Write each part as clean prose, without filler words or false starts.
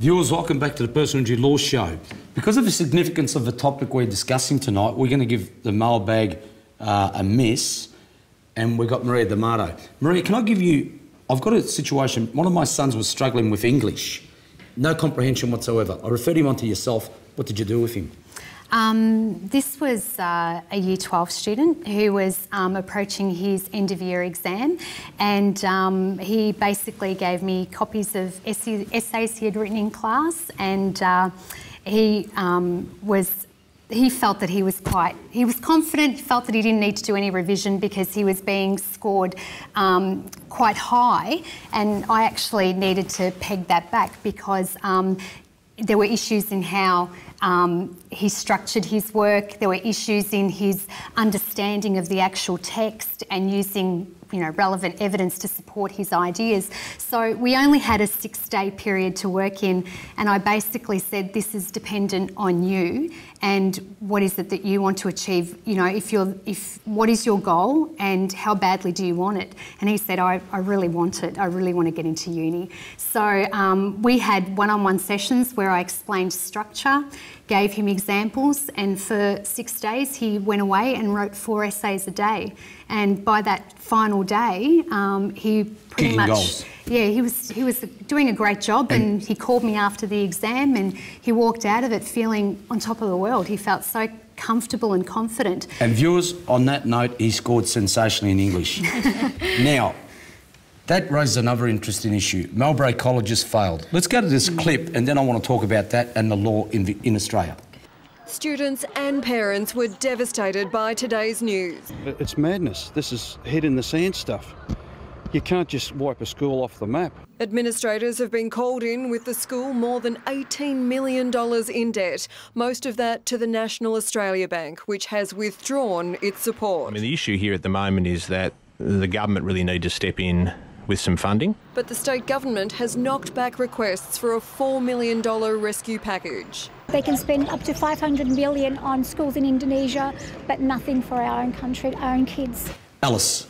Viewers, welcome back to the Personal Injury Law Show. Because of the significance of the topic we're discussing tonight, we're going to give the mailbag a miss, and we've got Maria D'Amato. Maria, can I give you... I've got a situation. One of my sons was struggling with English. No comprehension whatsoever. I referred him on to yourself. What did you do with him? This was a Year 12 student who was approaching his end-of-year exam, and he basically gave me copies of essays he had written in class, and he felt that he was confident, felt that he didn't need to do any revision because he was being scored quite high, and I actually needed to peg that back because there were issues in how he structured his work. There were issues in his understanding of the actual text and using, relevant evidence to support his ideas. So we only had a 6-day period to work in, and I basically said, this is dependent on you and what is it that you want to achieve. What is your goal and how badly do you want it? And he said, I really want it. I really want to get into uni. So we had one-on-one sessions where I explained structure, gave him examples, and for 6 days he went away and wrote 4 essays a day. And by that final day, he pretty much... Goals. Yeah, he was doing a great job, and he called me after the exam, and he walked out of it feeling on top of the world. He felt so comfortable and confident. And viewers, on that note, he scored sensationally in English. Now, that raises another interesting issue. Mowbray College has failed. Let's go to this clip, and then I want to talk about that and the law in Australia. Students and parents were devastated by today's news. It's madness. This is head in the sand stuff. You can't just wipe a school off the map. Administrators have been called in with the school more than $18 million in debt, most of that to the National Australia Bank, which has withdrawn its support. I mean, the issue here at the moment is that the government really need to step in with some funding. But the state government has knocked back requests for a $4 million rescue package. They can spend up to $500 million on schools in Indonesia, but nothing for our own country, our own kids. Alice,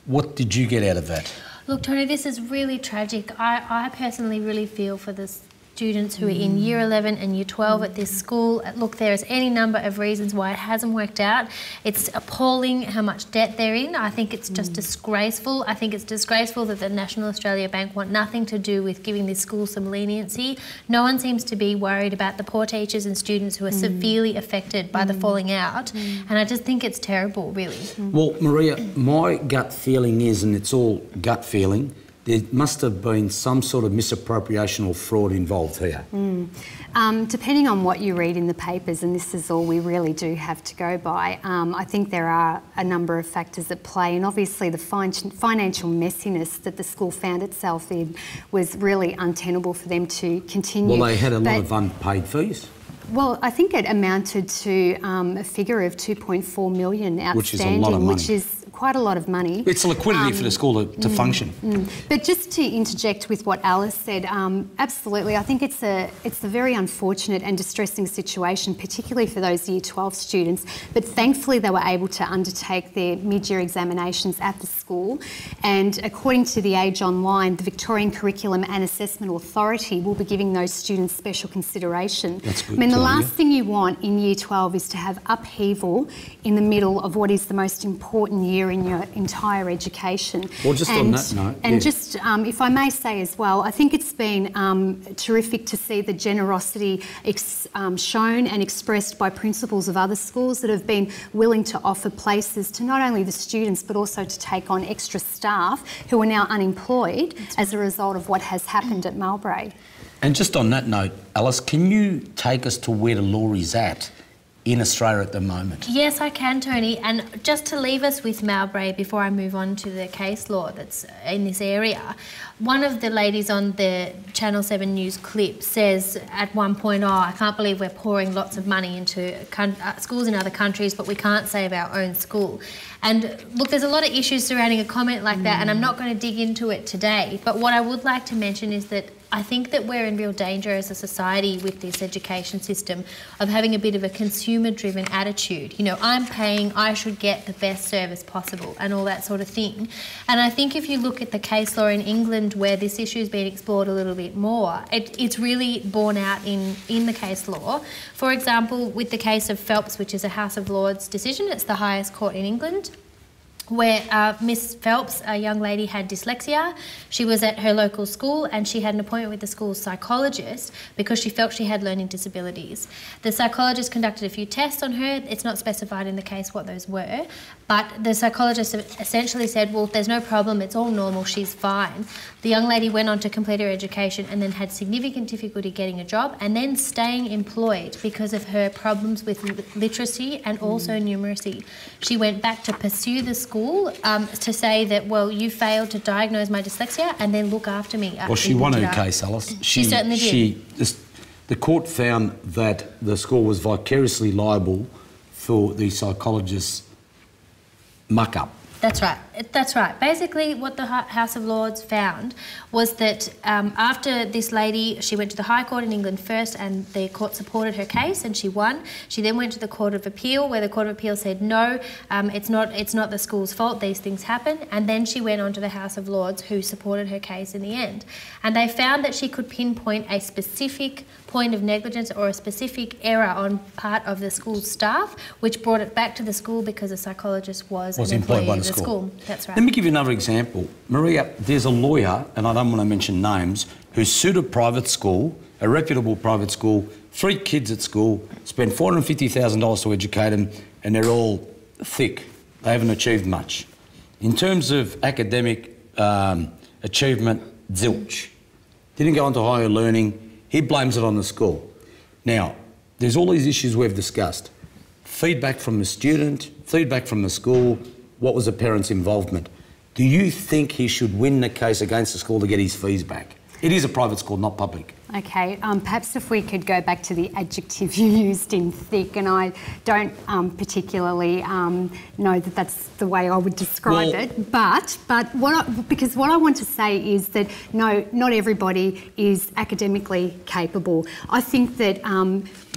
what did you get out of that? Look, Tony, this is really tragic. I personally really feel for the students who are in Year 11 and Year 12 at this school. Look, there's any number of reasons why it hasn't worked out. It's appalling how much debt they're in. I think it's just disgraceful. I think it's disgraceful that the National Australia Bank want nothing to do with giving this school some leniency. No one seems to be worried about the poor teachers and students who are severely affected by the falling out. And I just think it's terrible, really. Well, Maria, my gut feeling is, and it's all gut feeling, there must have been some sort of misappropriation or fraud involved here. Depending on what you read in the papers, and this is all we really do have to go by, I think there are a number of factors at play, and obviously the financial messiness that the school found itself in was really untenable for them to continue. Well, they had a lot of unpaid fees. Well, I think it amounted to a figure of $2.4 million outstanding, which is a lot of money. Which is quite a lot of money. It's liquidity for the school to function. But just to interject with what Alice said, absolutely, I think it's a very unfortunate and distressing situation, particularly for those Year 12 students. But thankfully, they were able to undertake their mid-year examinations at the school. And according to the Age Online, the Victorian Curriculum and Assessment Authority will be giving those students special consideration. That's good. I mean, the last thing you want in Year 12 is to have upheaval in the middle of what is the most important year in your entire education. Well, just on that note... And just, if I may say as well, I think it's been terrific to see the generosity shown and expressed by principals of other schools that have been willing to offer places to not only the students but also to take on extra staff who are now unemployed as a result of what has happened at Mowbray. And just on that note, Alice, can you take us to where the law is at in Australia at the moment? Yes, I can, Tony. And just to leave us with Mowbray before I move on to the case law that's in this area, one of the ladies on the Channel 7 News clip says at one point, I can't believe we're pouring lots of money into schools in other countries, but we can't save our own school. And look, there's a lot of issues surrounding a comment like that, and I'm not going to dig into it today. But what I would like to mention is that I think that we're in real danger as a society with this education system of having a bit of a consumer-driven attitude. You know, I'm paying, I should get the best service possible and all that sort of thing. And I think if you look at the case law in England where this issue has been explored a little bit more, it's really borne out in the case law. For example, with the case of Phelps, which is a House of Lords decision, it's the highest court in England, where Miss Phelps, a young lady, had dyslexia. She was at her local school and she had an appointment with the school's psychologist because she felt she had learning disabilities. The psychologist conducted a few tests on her. It's not specified in the case what those were, but the psychologist essentially said, well, there's no problem, it's all normal, she's fine. The young lady went on to complete her education and then had significant difficulty getting a job and then staying employed because of her problems with literacy and also numeracy. She went back to pursue the school to say that, well, you failed to diagnose my dyslexia and then look after me. Well, she won her case, Alice. She certainly did. The court found that the school was vicariously liable for the psychologist's muck-up. That's right. That's right. Basically, what the House of Lords found was that after this lady, she went to the High Court in England first and the court supported her case and she won. She then went to the Court of Appeal where the Court of Appeal said, no, it's not the school's fault, these things happen. And then she went on to the House of Lords who supported her case in the end. And they found that she could pinpoint a specific point of negligence or a specific error on part of the school's staff, which brought it back to the school because a psychologist was an employee of the school. That's right. Let me give you another example. Maria, there's a lawyer, and I don't want to mention names, who sued a private school, a reputable private school, 3 kids at school, spent $450,000 to educate them, and they're all thick. They haven't achieved much. In terms of academic achievement, zilch. Didn't go on to higher learning. He blames it on the school. Now, there's all these issues we've discussed. Feedback from the student, feedback from the school, what was the parent's involvement? Do you think he should win the case against the school to get his fees back? It is a private school, not public. Okay, perhaps if we could go back to the adjective you used in thick, and I don't particularly know that that's the way I would describe it, but because what I want to say is that no, not everybody is academically capable. I think that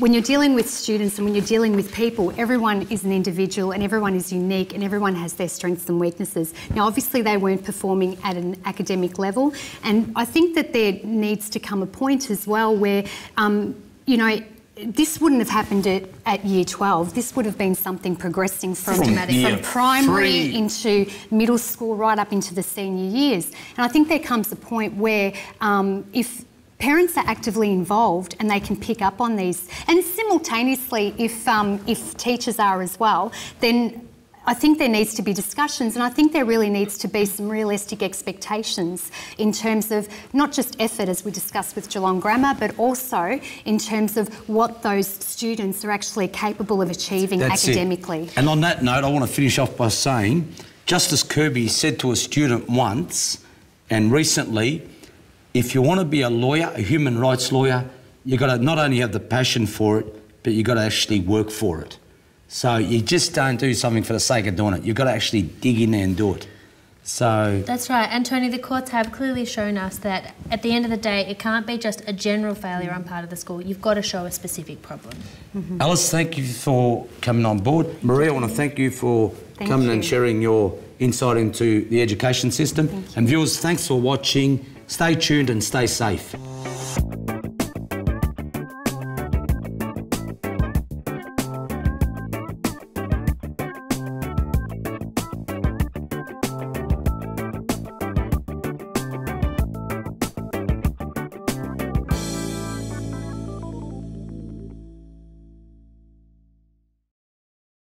when you're dealing with students and when you're dealing with people, everyone is an individual and everyone is unique and everyone has their strengths and weaknesses. Now, obviously they weren't performing at an academic level, and I think that there needs to come a point as well where, you know, this wouldn't have happened at year 12. This would have been something progressing from primary into middle school right up into the senior years. And I think there comes a point where if parents are actively involved and they can pick up on these, and simultaneously if teachers are as well, then I think there needs to be discussions, and I think there really needs to be some realistic expectations in terms of not just effort, as we discussed with Geelong Grammar, but also in terms of what those students are actually capable of achieving academically. And on that note, I want to finish off by saying Justice Kirby said to a student once and recently, if you want to be a lawyer, a human rights lawyer, you've got to not only have the passion for it, but you've got to actually work for it. So you just don't do something for the sake of doing it. You've got to actually dig in there and do it. So that's right. And Tony, the courts have clearly shown us that at the end of the day, it can't be just a general failure on part of the school. You've got to show a specific problem. Alice, thank you for coming on board. Maria, I want to thank you for coming and sharing your insight into the education system. And viewers, thanks for watching. Stay tuned and stay safe.